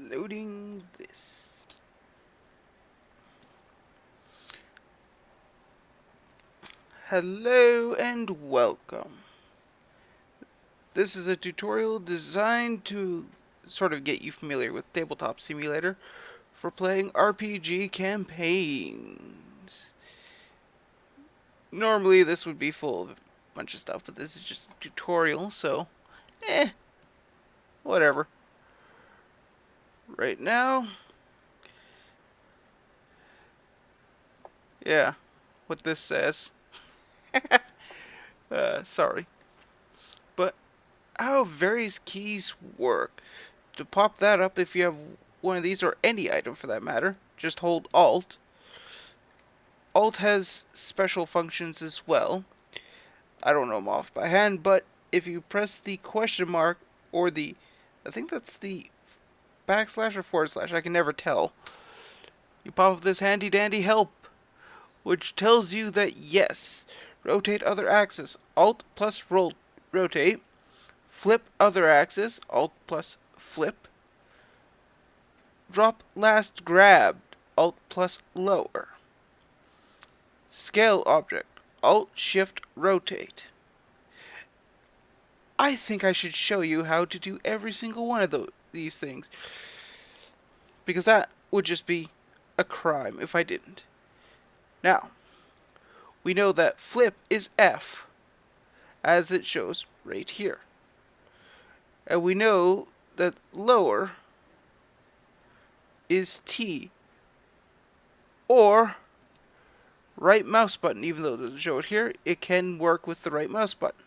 Loading this. Hello and welcome. This is a tutorial designed to sort of get you familiar with Tabletop Simulator for playing RPG campaigns. Normally this would be full of a bunch of stuff, but this is just a tutorial, so whatever. Right now, yeah, what this says. Sorry. But how various keys work. To pop that up, if you have one of these, or any item for that matter, just hold Alt. Alt has special functions as well. I don't know them off by hand, but if you press the question mark or the, I think that's the backslash or forward slash, I can never tell. You pop up this handy dandy help, which tells you that yes, rotate other axis, Alt plus rotate, flip other axis, Alt plus flip, drop last grabbed, Alt plus lower. Scale object, Alt Shift rotate. I think I should show you how to do every single one of these things, because that would just be a crime if I didn't. Now, we know that flip is F, as it shows right here. And we know that lower is T, or right mouse button. Even though it doesn't show it here, it can work with the right mouse button.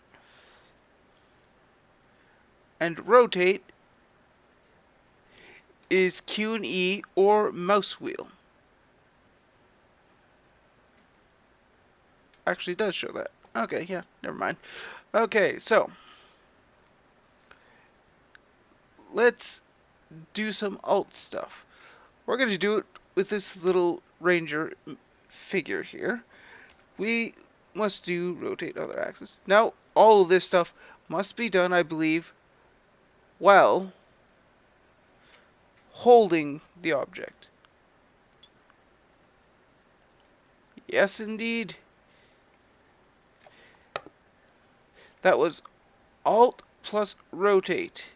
And rotate is Q and E or mouse wheel. Actually, it does show that. Okay, yeah, never mind. Okay, so let's do some alt stuff. We're going to do it with this little ranger figure here. We must do rotate other axis. Now, all of this stuff must be done, I believe, while holding the object. Yes, indeed. That was Alt plus rotate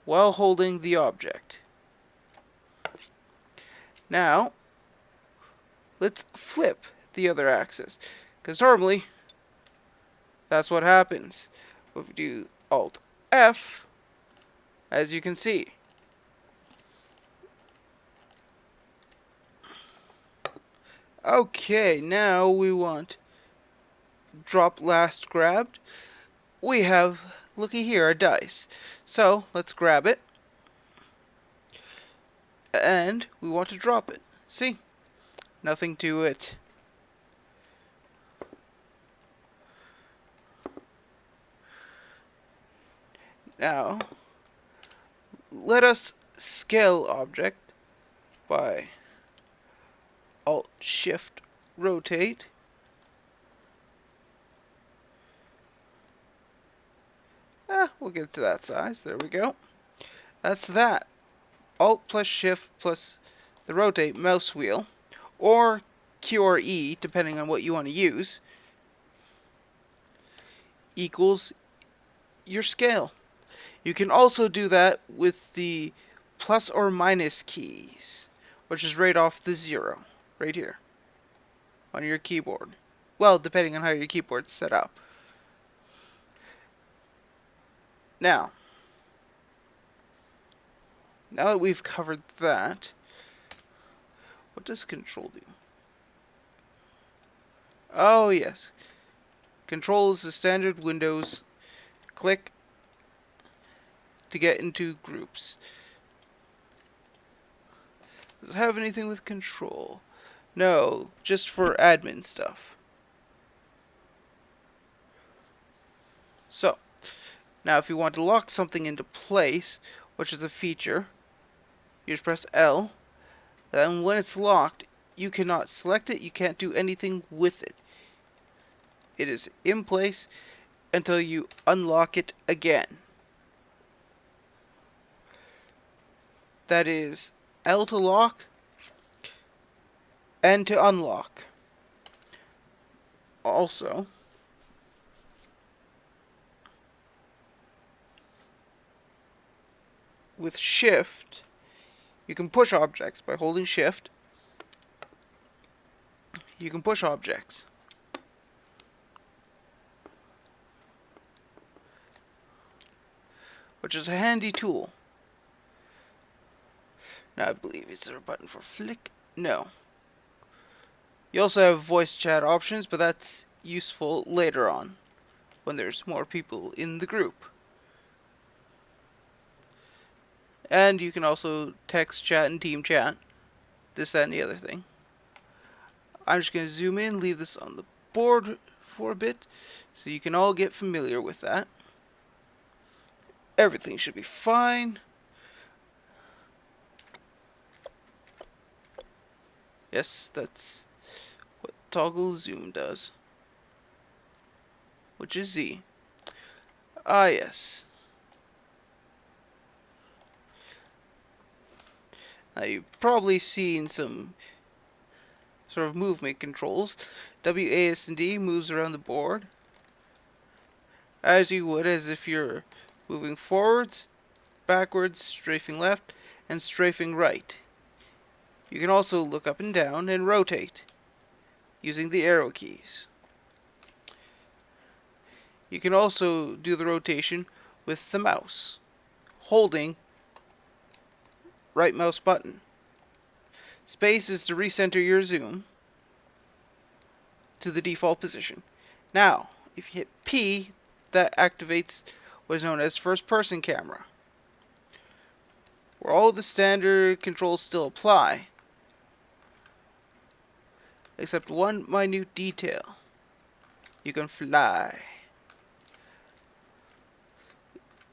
while holding the object. Now, let's flip the other axis, because normally that's what happens. If we do Alt F, as you can see, okay, now we want drop last grabbed. We have, looky here, a dice. So let's grab it, and we want to drop it. See? Nothing to it. Now, let us scale object by Alt Shift rotate. We'll get to that size. There we go. That's that. Alt plus Shift plus the rotate mouse wheel, or Q or E, depending on what you want to use, equals your scale. You can also do that with the plus or minus keys, which is right off the 0, right here, on your keyboard. Well, depending on how your keyboard's set up. Now that we've covered that, what does Control do? Oh, yes. Control is the standard Windows click to get into groups. Does it have anything with Control? No, just for admin stuff. So, now if you want to lock something into place, which is a feature, you just press L. Then when it's locked, you cannot select it, you can't do anything with it. It is in place until you unlock it again. That is L to lock and to unlock. Also, with shift, you can push objects by holding shift. You can push objects. Which is a handy tool. Now I believe, is there a button for flick? No. You also have voice chat options, but that's useful later on, when there's more people in the group. And you can also text chat and team chat. This, that, and the other thing. I'm just going to zoom in, leave this on the board for a bit, so you can all get familiar with that. Everything should be fine. Yes, that's what toggle zoom does. Which is Z. Ah, yes. Now you've probably seen some sort of movement controls. WAS and D moves around the board as you would as if you're moving forwards, backwards, strafing left, and strafing right. You can also look up and down and rotate using the arrow keys. You can also do the rotation with the mouse, holding right mouse button. Space is to recenter your zoom to the default position. Now, if you hit P, that activates what is known as first person camera, where all the standard controls still apply, except one minute detail. You can fly.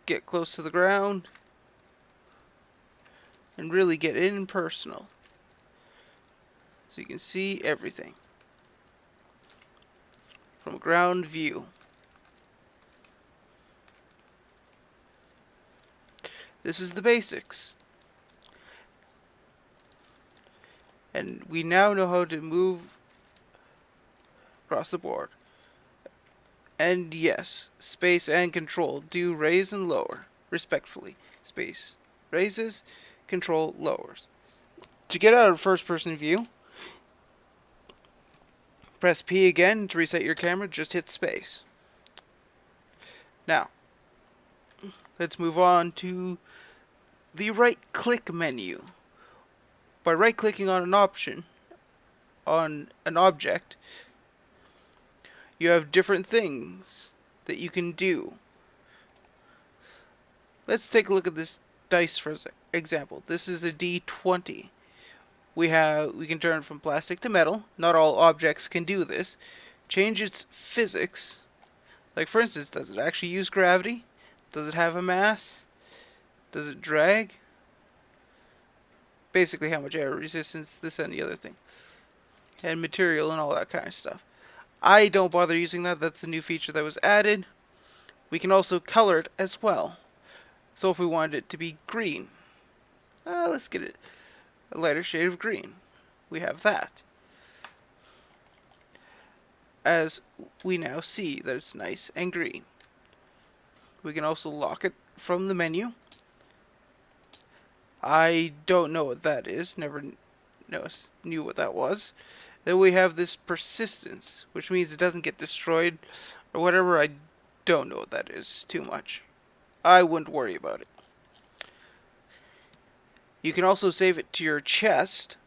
Get close to the ground and really get in personal, so you can see everything from a ground view. This is the basics. And we now know how to move across the board. And yes, space and control do raise and lower, respectively. Space raises, control lowers. To get out of first person view, press P again. To reset your camera, just hit space. Now, let's move on to the right click menu. By right clicking on an option, on an object, you have different things that you can do. Let's take a look at this dice for example. This is a D20. We can turn from plastic to metal. Not all objects can do this. Change its physics. Like for instance, does it actually use gravity? Does it have a mass? Does it drag? Basically how much air resistance, this and the other thing. And material and all that kind of stuff. I don't bother using that. That's a new feature that was added. We can also color it as well. So if we wanted it to be green, let's get it a lighter shade of green. We have that. As we now see that it's nice and green. We can also lock it from the menu. I don't know what that is. Never knew what that was. Then we have this persistence, which means it doesn't get destroyed or whatever. I don't know what that is too much. I wouldn't worry about it. You can also save it to your chest,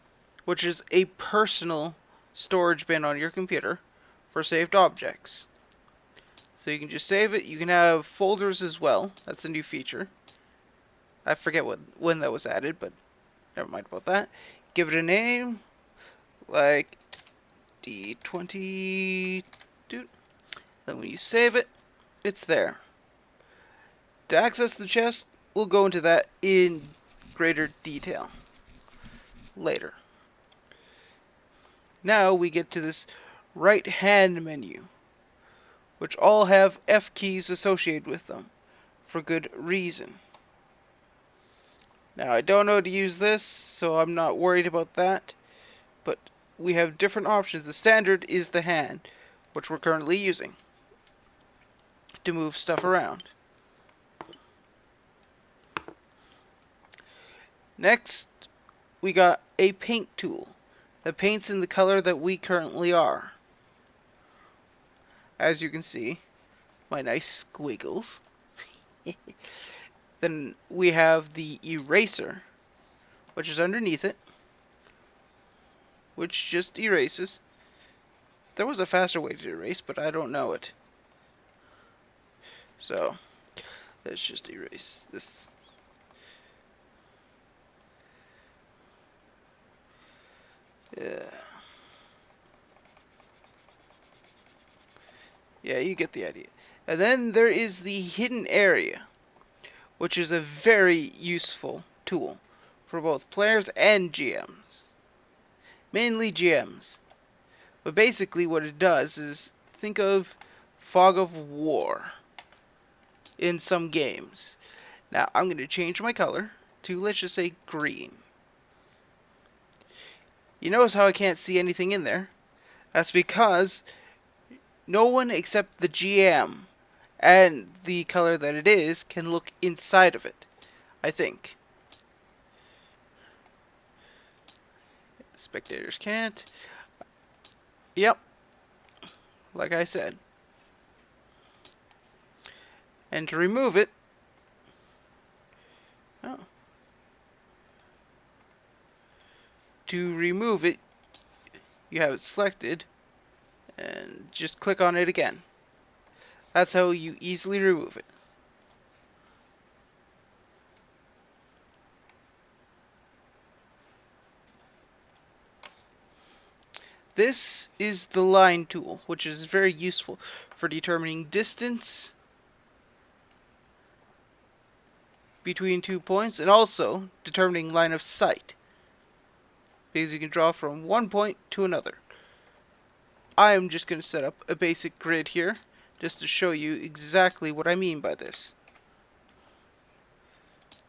which is a personal storage bin on your computer for saved objects. So you can just save it. You can have folders as well. That's a new feature. I forget when that was added, but never mind about that. Give it a name, like D20. Then when you save it, it's there. To access the chest, we'll go into that in greater detail later. Now we get to this right hand menu, which all have F keys associated with them for good reason. Now, I don't know how to use this, so I'm not worried about that. But we have different options. The standard is the hand, which we're currently using to move stuff around. Next, we got a paint tool that paints in the color that we currently are. As you can see, my nice squiggles. Then we have the eraser, which is underneath it, which just erases. There was a faster way to erase, but I don't know it. So, let's just erase this. Yeah, you get the idea. And then there is the hidden area, which is a very useful tool for both players and GMs. Mainly GMs. But basically what it does is, think of Fog of War in some games. Now, I'm going to change my color to, let's just say, green. You notice how I can't see anything in there? That's because no one except the GM and the color that it is can look inside of it, I think. Spectators can't. Yep. Like I said. And to remove it, you have it selected and just click on it again. That's how you easily remove it. This is the line tool, which is very useful for determining distance between 2 points and also determining line of sight, because you can draw from one point to another. I am just going to set up a basic grid here just to show you exactly what I mean by this.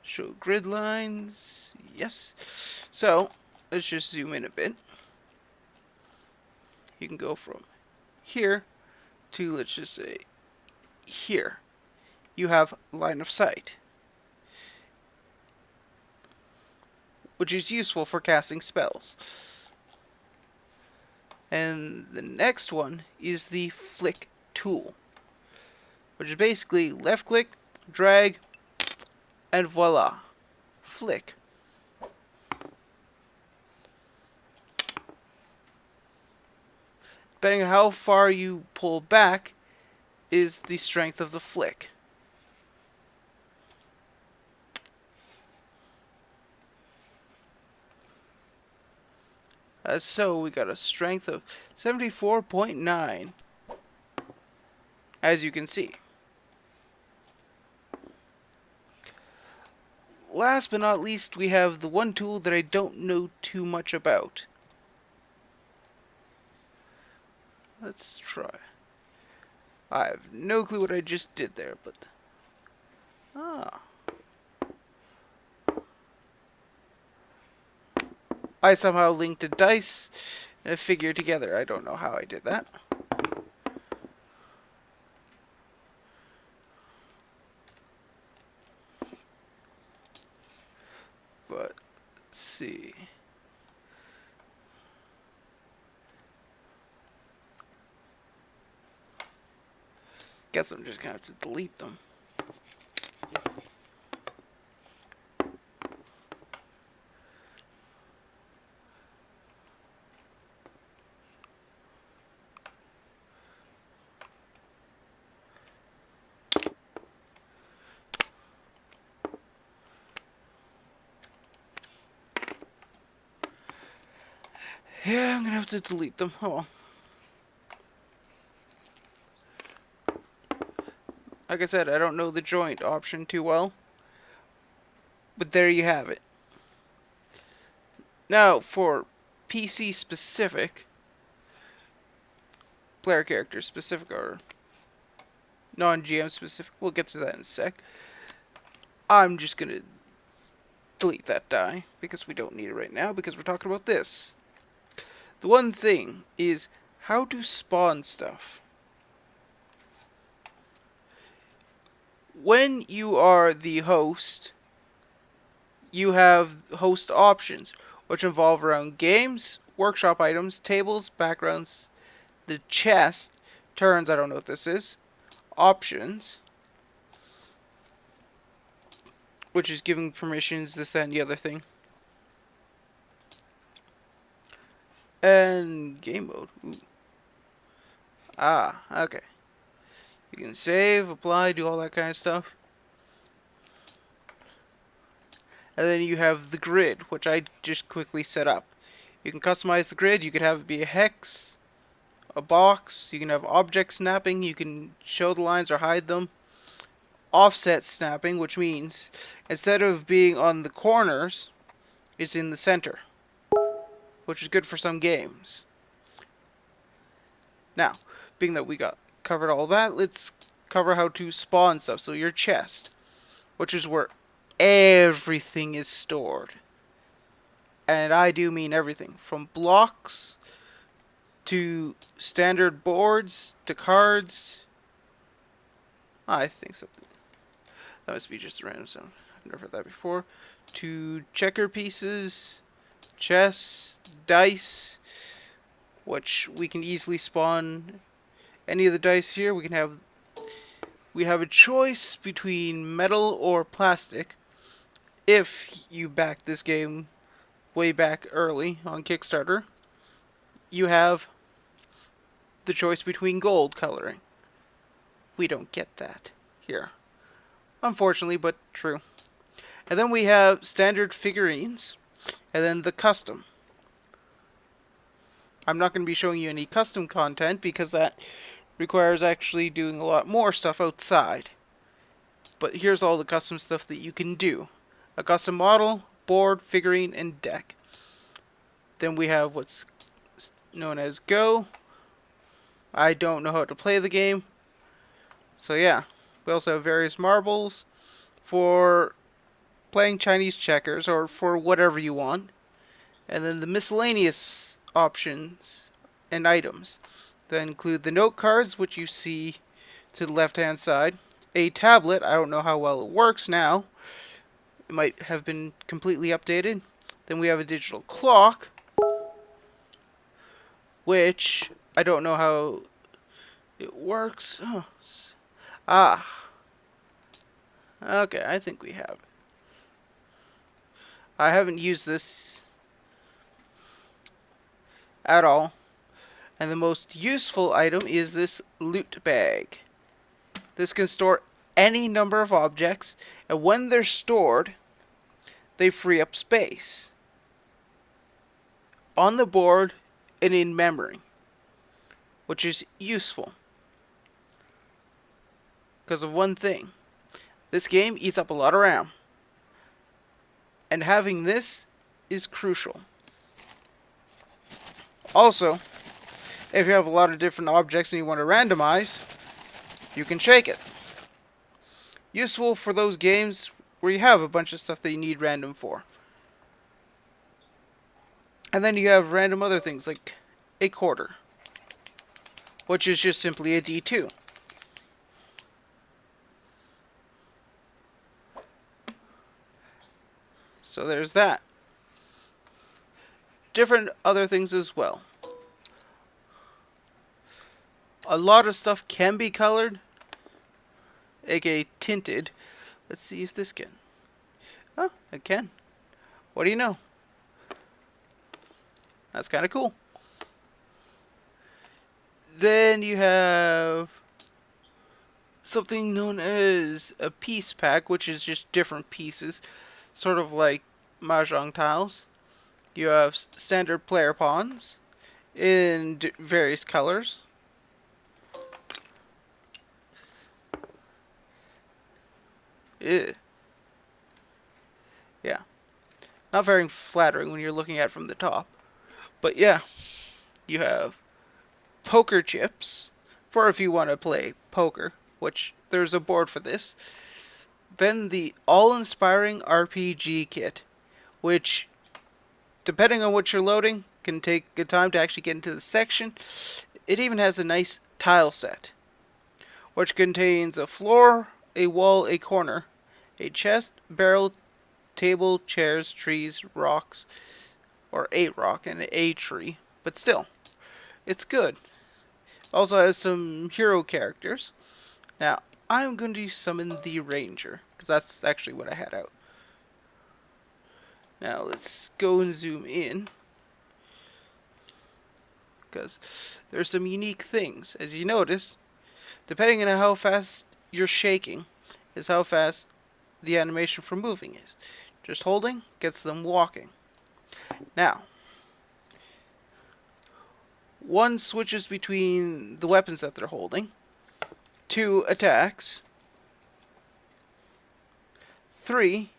Show grid lines, yes. So let's just zoom in a bit. You can go from here to, let's just say, here. You have line of sight, which is useful for casting spells. And the next one is the flick tool, which is basically left click, drag, and voila, flick. Depending on how far you pull back is the strength of the flick. So we got a strength of 74.9, as you can see. Last but not least, we have the one tool that I don't know too much about. Let's try. I have no clue what I just did there, but... I somehow linked a dice and a figure together. I don't know how I did that. But, let's see. Guess I'm just gonna have to delete them. Yeah, I'm gonna have to delete them. Oh well. Like I said, I don't know the joint option too well. But there you have it. Now, for PC specific, player character specific, or non-GM specific, we'll get to that in a sec. I'm just gonna delete that die, because we don't need it right now, because we're talking about this. The one thing is how to spawn stuff. When you are the host, you have host options, which involve around games, workshop items, tables, backgrounds, the chest, turns, I don't know what this is, options, which is giving permissions, this, that, and the other thing, and game mode. Ooh. Ah, okay. You can save, apply, do all that kind of stuff. And then you have the grid, which I just quickly set up. You can customize the grid. You could have it be a hex, a box. You can have object snapping. You can show the lines or hide them. Offset snapping, which means instead of being on the corners, it's in the center, which is good for some games. Now, being that we got covered all that, let's cover how to spawn stuff. So your chest, which is where everything is stored. And I do mean everything, from blocks to standard boards to cards. I think so. That must be just a random sound. I've never heard that before. To checker pieces, chess, dice, which we can easily spawn any of the dice here. We have a choice between metal or plastic. If you back this game way back early on Kickstarter, you have the choice between gold coloring. We don't get that here, unfortunately, but true. And then we have standard figurines, and then the custom. I'm not going to be showing you any custom content because that requires actually doing a lot more stuff outside. But here's all the custom stuff that you can do. A custom model, board, figurine, and deck. Then we have what's known as Go. I don't know how to play the game. So yeah, we also have various marbles for playing Chinese checkers or for whatever you want. And then the miscellaneous options and items that include the note cards, which you see to the left hand side. A tablet, I don't know how well it works now. It might have been completely updated. Then we have a digital clock, which I don't know how it works. Oh. Okay, I think we have it. I haven't used this at all. And the most useful item is this loot bag. This can store any number of objects, and when they're stored, they free up space on the board and in memory, which is useful because of one thing. This game eats up a lot of RAM, and having this is crucial. Also, if you have a lot of different objects and you want to randomize, you can shake it. Useful for those games where you have a bunch of stuff that you need random for. And then you have random other things like a quarter, which is just simply a D2. So there's that. Different other things as well. A lot of stuff can be colored, aka tinted. Let's see if this can. Oh, it can. What do you know? That's kind of cool. Then you have something known as a piece pack, which is just different pieces, sort of like mahjong tiles. You have standard player pawns in various colors. Ew. Yeah. Not very flattering when you're looking at it from the top. But yeah, you have poker chips for if you want to play poker, which there's a board for this. Then the all-inspiring RPG kit. which, depending on what you're loading, can take a time to actually get into the section. It even has a nice tile set, which contains a floor, a wall, a corner, a chest, barrel, table, chairs, trees, rocks, or a rock and a tree, but still, it's good. Also has some hero characters. Now, I'm going to summon the ranger, because that's actually what I had out. Now, let's go and zoom in, because there's some unique things. As you notice, depending on how fast you're shaking, is how fast the animation for moving is. Just holding gets them walking. Now, one switches between the weapons that they're holding. 2 attacks. 3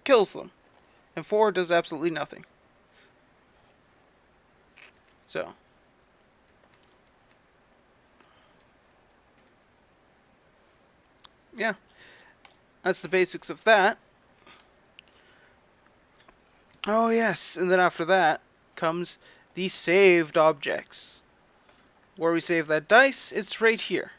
kills them. And 4 does absolutely nothing. So, yeah, that's the basics of that. Oh yes, and then after that comes the saved objects. Where we save that dice, it's right here.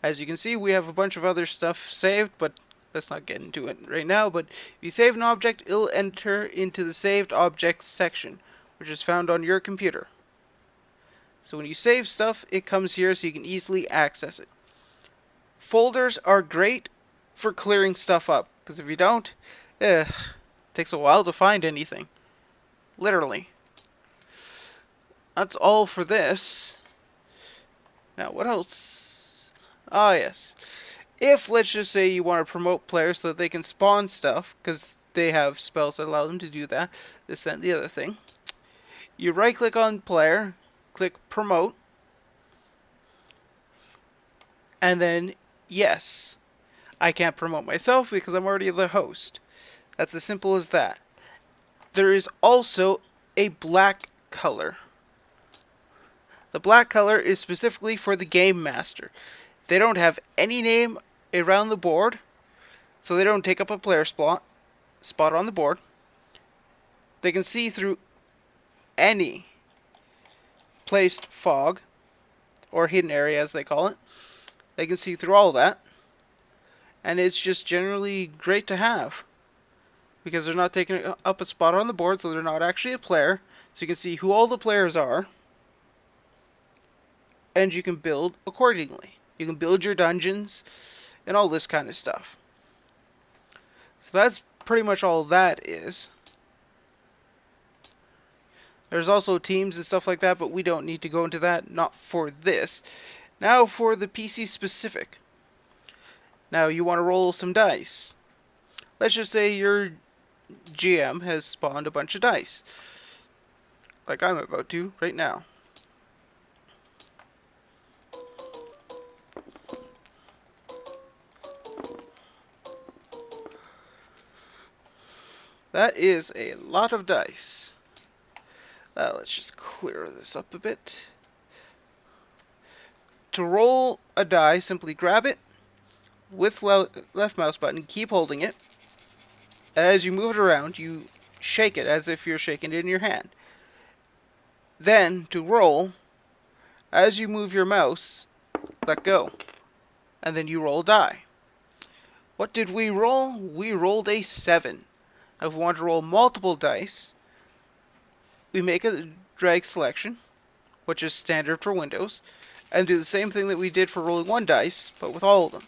As you can see, we have a bunch of other stuff saved, but let's not get into it right now. But if you save an object, it'll enter into the saved objects section, which is found on your computer. So when you save stuff, it comes here so you can easily access it. Folders are great for clearing stuff up, because if you don't, it takes a while to find anything. Literally. That's all for this. Now, what else? Ah, yes. If, let's just say, you want to promote players so that they can spawn stuff, because they have spells that allow them to do that, this and the other thing, you right-click on player, click promote, and then yes. I can't promote myself because I'm already the host. That's as simple as that. There is also a black color. The black color is specifically for the game master. They don't have any name around the board, so they don't take up a player spot on the board. They can see through any placed fog, or hidden area as they call it. They can see through all that. And it's just generally great to have, because they're not taking up a spot on the board, so they're not actually a player. So you can see who all the players are, and you can build accordingly. You can build your dungeons and all this kind of stuff. So that's pretty much all that is. There's also teams and stuff like that, but we don't need to go into that, not for this. Now for the PC specific. Now you want to roll some dice. Let's just say your GM has spawned a bunch of dice, like I'm about to right now. That is a lot of dice. Let's just clear this up a bit. To roll a die, simply grab it with left mouse button, keep holding it. As you move it around, you shake it as if you're shaking it in your hand. Then, to roll, as you move your mouse, let go. And then you roll a die. What did we roll? We rolled a 7. Now, if we want to roll multiple dice, we make a drag selection, which is standard for Windows, and do the same thing that we did for rolling one dice, but with all of them.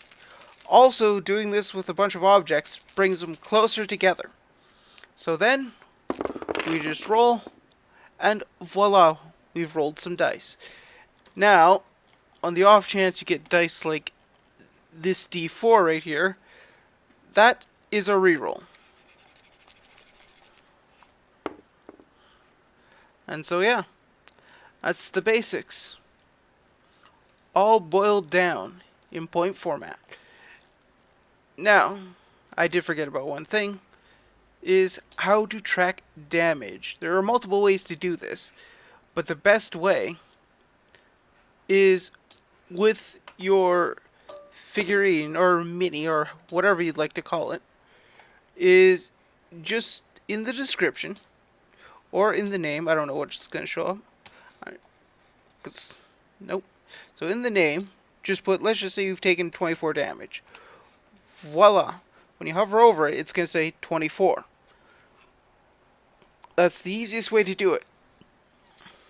Also, doing this with a bunch of objects brings them closer together. So then, we just roll, and voila, we've rolled some dice. Now, on the off chance you get dice like this D4 right here, that is a reroll. And so yeah, that's the basics. All boiled down in point format. Now, I did forget about one thing, is how to track damage. There are multiple ways to do this, but the best way is with your figurine or mini or whatever you'd like to call it, is just in the description or in the name. I don't know what's going to show up. Nope. So in the name, just put, let's just say you've taken 24 damage. Voila. When you hover over it, it's going to say 24. That's the easiest way to do it.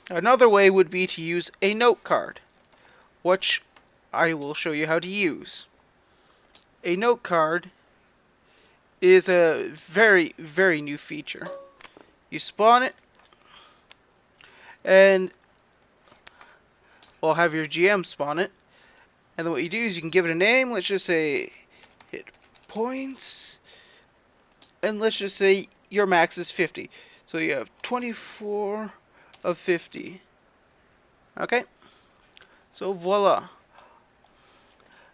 Another way would be to use a note card, which I will show you how to use. A note card is a very, very new feature. You spawn it, and we'll have your GM spawn it. And then what you do is you can give it a name. Let's just say hit points. And let's just say your max is 50. So you have 24 of 50. Okay? So voila.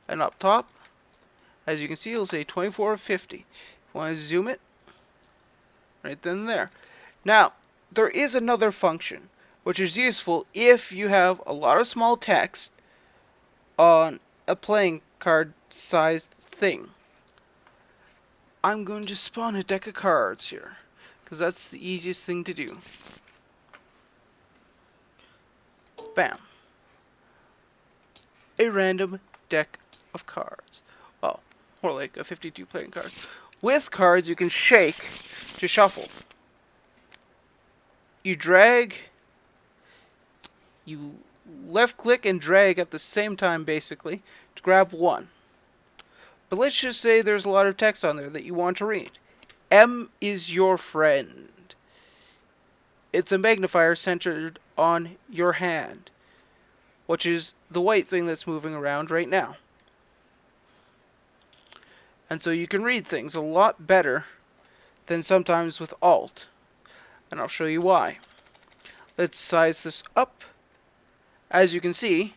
And up top, as you can see, it'll say 24 of 50. If you want to zoom it, right then and there. Now, there is another function, which is useful if you have a lot of small text on a playing card sized thing. I'm going to spawn a deck of cards here, because that's the easiest thing to do. Bam. A random deck of cards. Well, more like a 52 playing cards. With cards you can shake to shuffle. You drag, you left click and drag at the same time basically to grab one. But let's just say there's a lot of text on there that you want to read. M is your friend. It's a magnifier centered on your hand, which is the white thing that's moving around right now. And so you can read things a lot better than sometimes with Alt. And I'll show you why. Let's size this up. As you can see,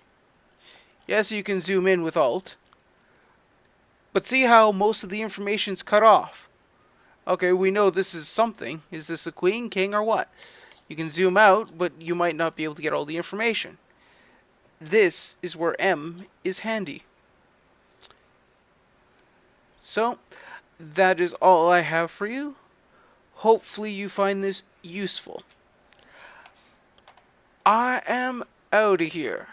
yes, you can zoom in with Alt. But see how most of the information's cut off. Okay, we know this is something. Is this a queen, king, or what? You can zoom out, but you might not be able to get all the information. This is where M is handy. So, that is all I have for you. Hopefully you find this useful. I am out of here.